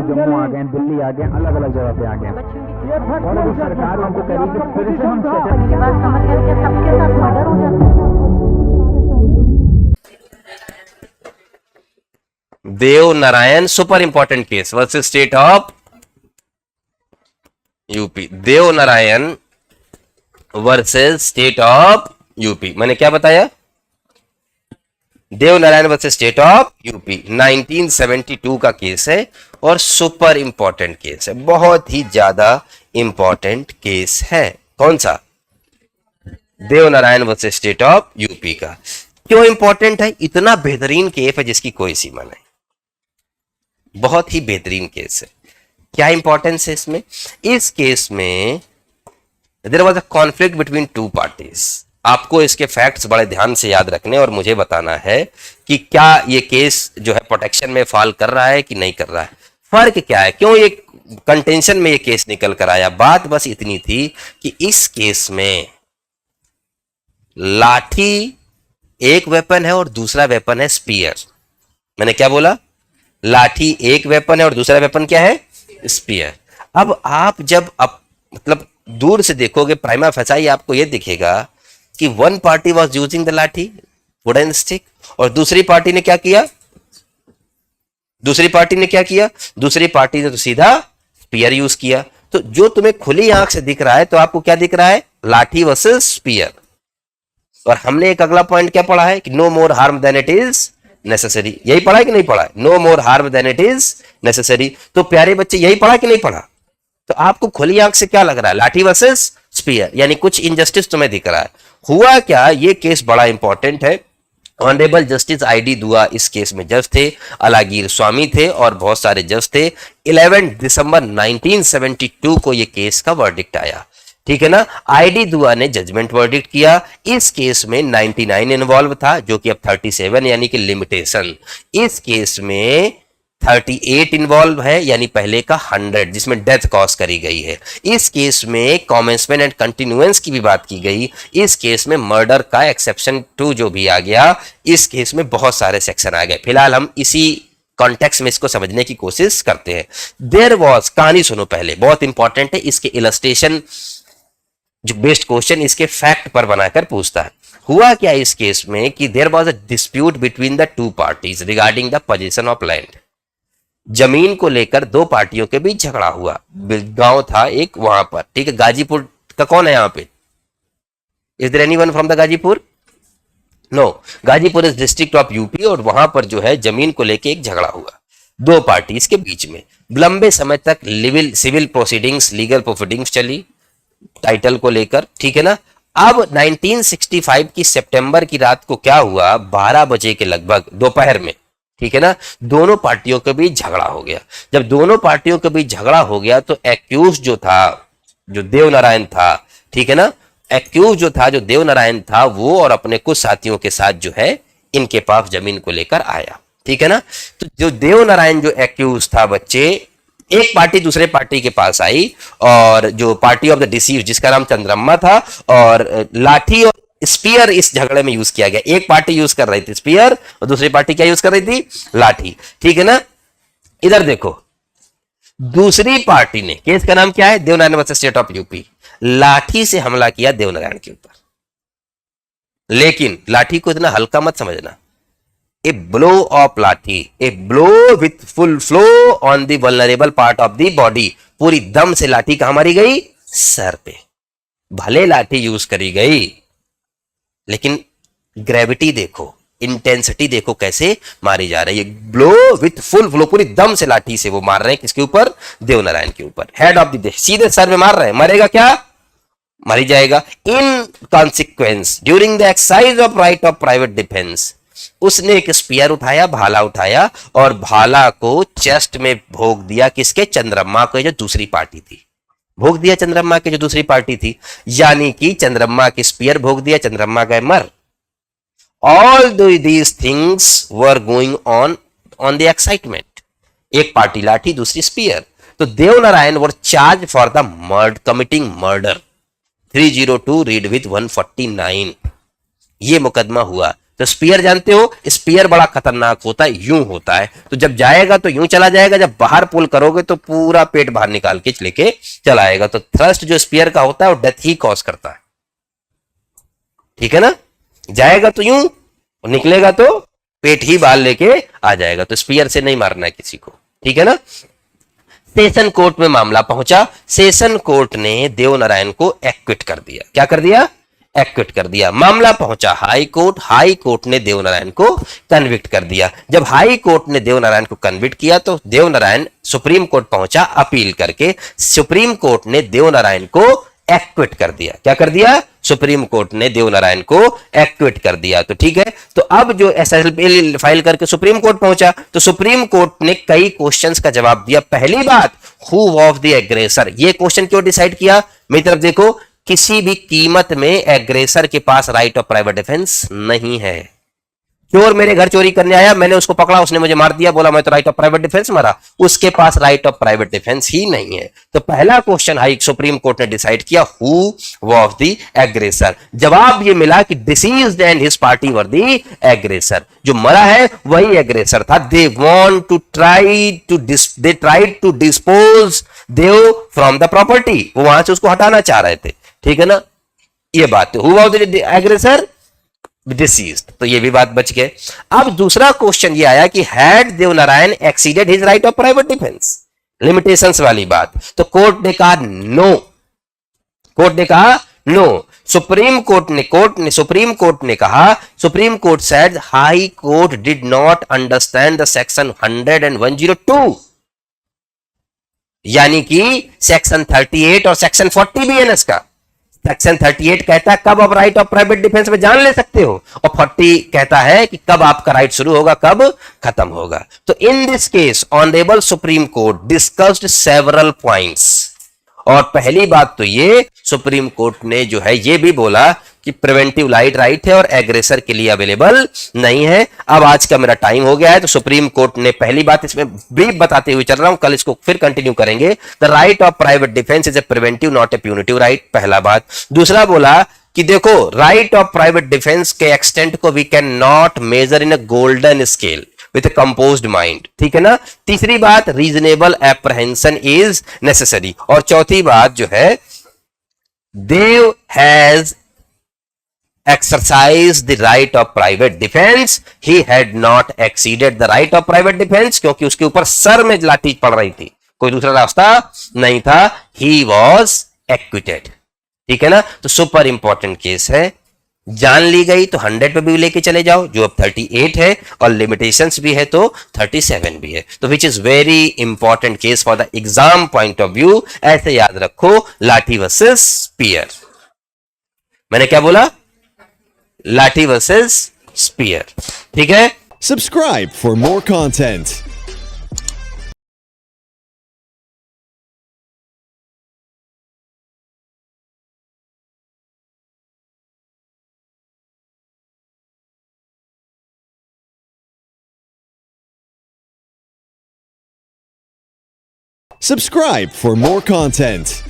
जम्मू आ गए, दिल्ली आ गए, अलग अलग जगह पे आ गए और अभी सरकार उनको कह रही है कि फिर से हम मेरी बात समझ गए कि सबके साथ मर्डर हो जाता है। Dev Narayan super important case versus state of UP. Dev Narayan versus state of UP. मैंने क्या बताया? Dev Narayan versus state of UP 1972 का केस है और सुपर इंपॉर्टेंट केस है, बहुत ही ज्यादा इंपॉर्टेंट केस है। कौन सा? Dev Narayan versus state of UP का। क्यों इंपॉर्टेंट है? इतना बेहतरीन केस है जिसकी कोई सीमा नहीं, बहुत ही बेहतरीन केस है। क्या इंपॉर्टेंस है इसमें? इस केस में there was a conflict between two parties. आपको इसके फैक्ट्स बड़े ध्यान से याद रखने और मुझे बताना है कि क्या ये केस जो है प्रोटेक्शन में फॉल कर रहा है कि नहीं कर रहा है। फर्क क्या है, क्यों ये कंटेंशन में ये केस निकल कर आया? बात बस इतनी थी कि इस केस में लाठी एक वेपन है और दूसरा वेपन है स्पीयर। मैंने क्या बोला? लाठी एक वेपन है और दूसरा वेपन क्या है? स्पीयर। अब आप जब मतलब दूर से देखोगे प्राइमा फेसाई आपको यह दिखेगा कि one party was using the लाठी वुडन स्टिक और दूसरी पार्टी ने क्या किया? दूसरी पार्टी ने तो सीधा स्पीयर यूज किया। तो जो तुम्हें खुली आंख से दिख रहा है तो आपको क्या दिख रहा है? लाठी वर्सेस स्पीयर। और हमने एक अगला पॉइंट क्या पढ़ा है कि no more harm than it is necessary. यही पढ़ा है कि नहीं पढ़ा है? No more harm than it is necessary. तो प्यारे बच्चे यही पढ़ा कि नहीं पढ़ा? तो आपको खुली आंख से क्या लग रहा है? लाठी वर्सेस स्पीयर, यानी कुछ इनजस्टिस तुम्हें दिख रहा है। हुआ क्या? ये केस बड़ा इंपॉर्टेंट है। ऑनरेबल जस्टिस आईडी दुआ इस केस में जज थे, अलागीर स्वामी थे और बहुत सारे जज थे। 11 दिसंबर 1972 को ये केस का वर्डिक्ट आया, ठीक है ना। आईडी दुआ ने जजमेंट वर्डिक्ट किया। इस केस में 99 इन्वॉल्व था जो कि अब 37 यानी कि लिमिटेशन। इस केस में 38 इन्वॉल्व है यानी पहले का 100 जिसमें डेथ कॉज करी गई है। इस केस में कॉमेंसमेंट एंड कंटिन्यूएंस की भी बात की गई। इस केस में मर्डर का एक्सेप्शन 2 जो भी आ गया, इस केस में बहुत सारे सेक्शन आ गए। फिलहाल हम इसी कॉन्टेक्स्ट में इसको समझने की कोशिश करते हैं। देयर वॉज, कहानी सुनो पहले, बहुत इंपॉर्टेंट है। इसके इलस्ट्रेशन जो बेस्ड क्वेश्चन इसके फैक्ट पर बनाकर पूछता है। हुआ क्या इस केस में कि there was a dispute between the two parties regarding the position of land. जमीन को लेकर दो पार्टियों के बीच झगड़ा हुआ। गांव था एक वहां पर, ठीक है। गाजीपुर का कौन है यहाँ पे? Is there anyone from the Ghazipur? No, Ghazipur is district of UP और वहां पर जो है जमीन को लेकर एक झगड़ा हुआ दो पार्टीज के बीच में। लंबे समय तक सिविल प्रोसीडिंग्स, लीगल प्रोसीडिंग्स चली टाइटल को लेकर, ठीक है ना। अब 1965 की सितंबर की रात को क्या हुआ? 12 बजे के लगभग दोपहर में, ठीक है ना, दोनों पार्टियों के बीच झगड़ा हो गया। जब दोनों पार्टियों के बीच झगड़ा हो गया तो एक्यूज जो था, जो देव नारायण था, ठीक है ना, एक्यूज जो था, जो देव नारायण था, वो और अपने कुछ साथियों के साथ जो है इनके पास जमीन को लेकर आया, ठीक है ना। तो जो देव नारायण जो एक्यूज था बच्चे, एक पार्टी दूसरे पार्टी के पास आई और जो पार्टी ऑफ द डिसीव जिसका नाम चंद्रम्मा था, और लाठी और स्पीयर इस झगड़े में यूज किया गया। एक पार्टी यूज कर रही थी स्पीयर और दूसरी पार्टी क्या यूज कर रही थी? लाठी, ठीक है ना। इधर देखो, दूसरी पार्टी ने, केस का नाम क्या है? Devnarayan versus state of UP. लाठी से हमला किया देवनारायण के ऊपर, लेकिन लाठी को इतना हल्का मत समझना। A blow of लाठी, a blow with full flow on the vulnerable part of the body। पूरी दम से लाठी कहां मारी गई? सर पे। भले लाठी यूज करी गई, लेकिन ग्रेविटी देखो, इंटेंसिटी देखो कैसे मारी जा रही है। ब्लो विथ फुल फ्लो, पूरी दम से लाठी से वो मार रहे हैं। किसके ऊपर? देवनारायण के ऊपर। हेड ऑफ द, सीधे सर में मार रहे हैं। मरेगा क्या? मरी जाएगा। In consequence during the exercise of right of private defence, उसने एक स्पीयर उठाया, भाला उठाया और भाला को चेस्ट में भोग दिया। किसके? चंद्रम्मा को, जो दूसरी पार्टी थी। भोग दिया चंद्रम्मा के, जो दूसरी पार्टी थी, यानी कि चंद्रम्मा के स्पीयर भोग दिया, चंद्रम्मा गए मर। All these things were going on the excitement. एक पार्टी लाठी, दूसरी स्पीयर। तो Devnarayan were charge for the committing murder 302 read with 149। ये मुकदमा हुआ तो स्पीयर जानते हो, स्पीयर बड़ा खतरनाक होता है, यूं होता है, तो जब जाएगा तो यूं चला जाएगा, जब बाहर पुल करोगे तो पूरा पेट बाहर निकाल के लेके चला आएगा। तो थ्रस्ट जो स्पीयर का होता है वो डेथ ही कॉज करता है, ठीक है ना। जाएगा तो यूं, निकलेगा तो पेट ही बाहर लेके आ जाएगा। तो स्पीयर से नहीं मारना है किसी को, ठीक है ना। सेशन कोर्ट में मामला पहुंचा, सेशन कोर्ट ने देवनारायण को एक्विट कर दिया। क्या कर दिया? एक्विट कर दिया। मामला पहुंचा हाई कोर्ट, हाई कोर्ट ने देवनारायण को कन्विक्ट कर दिया। जब हाई कोर्ट ने देवनारायण को कन्विक्ट किया तो देवनारायण सुप्रीम कोर्ट पहुंचा अपील करके, सुप्रीम कोर्ट ने देवनारायण को एक्विट कर दिया। क्या कर दिया? सुप्रीम कोर्ट ने देवनारायण को एक्विट कर दिया। तो ठीक है, तो अब जो एसएलपी फाइल करके सुप्रीम कोर्ट पहुंचा तो सुप्रीम कोर्ट ने कई क्वेश्चंस का जवाब दिया। पहली बात, हु वाज द एग्रेसर, ये क्वेश्चन क्यों डिसाइड किया? मेरी तरफ देखो, किसी भी कीमत में एग्रेसर के पास राइट ऑफ प्राइवेट डिफेंस नहीं है। चोर मेरे घर चोरी करने आया, मैंने उसको पकड़ा, उसने मुझे मार दिया, बोला मैं तो राइट ऑफ प्राइवेट डिफेंस मारा, उसके पास राइट ऑफ प्राइवेट डिफेंस ही नहीं है। तो पहला क्वेश्चन हाई सुप्रीम कोर्ट ने डिसाइड किया, हु वाज द एग्रेसर। जवाब ये मिला कि deceased and his party were the aggressor, जो मरा है वही एग्रेसर था। They tried to dispose them from the property, वो वहां से उसको हटाना चाह रहे थे, ठीक है ना। ये बात, who was the aggressor? Deceased, तो ये भी बात बच गए। अब दूसरा क्वेश्चन ये आया कि had Devnarayan exceeded his right of private defence, limitations वाली बात। तो कोर्ट ने कहा नो, कोर्ट ने कहा नो। सुप्रीम कोर्ट ने कहा, supreme court said high court did not understand the section 100 and 102, यानी कि सेक्शन 38 और सेक्शन 40 भी है ना इसका। सेक्शन 38 कहता है कब आप राइट ऑफ प्राइवेट डिफेंस में जान ले सकते हो, और 40 कहता है कि कब आपका राइट शुरू होगा, कब खत्म होगा। तो in this case honourable supreme court discussed several points, और पहली बात तो ये सुप्रीम कोर्ट ने जो है ये भी बोला कि प्रिवेंटिव राइट है और एग्रेसर के लिए अवेलेबल नहीं है। अब आज का मेरा टाइम हो गया है, तो सुप्रीम कोर्ट ने पहली बात इसमें ब्रीफ बताते हुए चल रहा हूं, कल इसको फिर कंटिन्यू करेंगे। The right of private defence is a preventive not a punitive right, पहला बात। दूसरा बोला कि देखो राइट ऑफ प्राइवेट डिफेंस के एक्सटेंट को we can not measure in a golden scale with composed mind, ठीक है ना। तीसरी बात, रीजनेबल एप्रहेंशन इज नेसेसरी, और चौथी बात जो है, देव has exercised the right of private defense, he had not exceeded the right of private defense, क्योंकि उसके ऊपर सर में लाठी पड़ रही थी, कोई दूसरा रास्ता नहीं था। he was acquitted, ठीक है ना। तो सुपर इंपॉर्टेंट केस है, जान ली गई तो 100 पे भी लेके चले जाओ, जो अब 38 है, और लिमिटेशंस भी है तो 37 भी है। तो which is very important case for the exam point of view. ऐसे याद रखो, लाठी वर्सेस स्पीयर। मैंने क्या बोला? लाठी वर्सेस स्पीयर, ठीक है। Subscribe for more content. Subscribe for more content.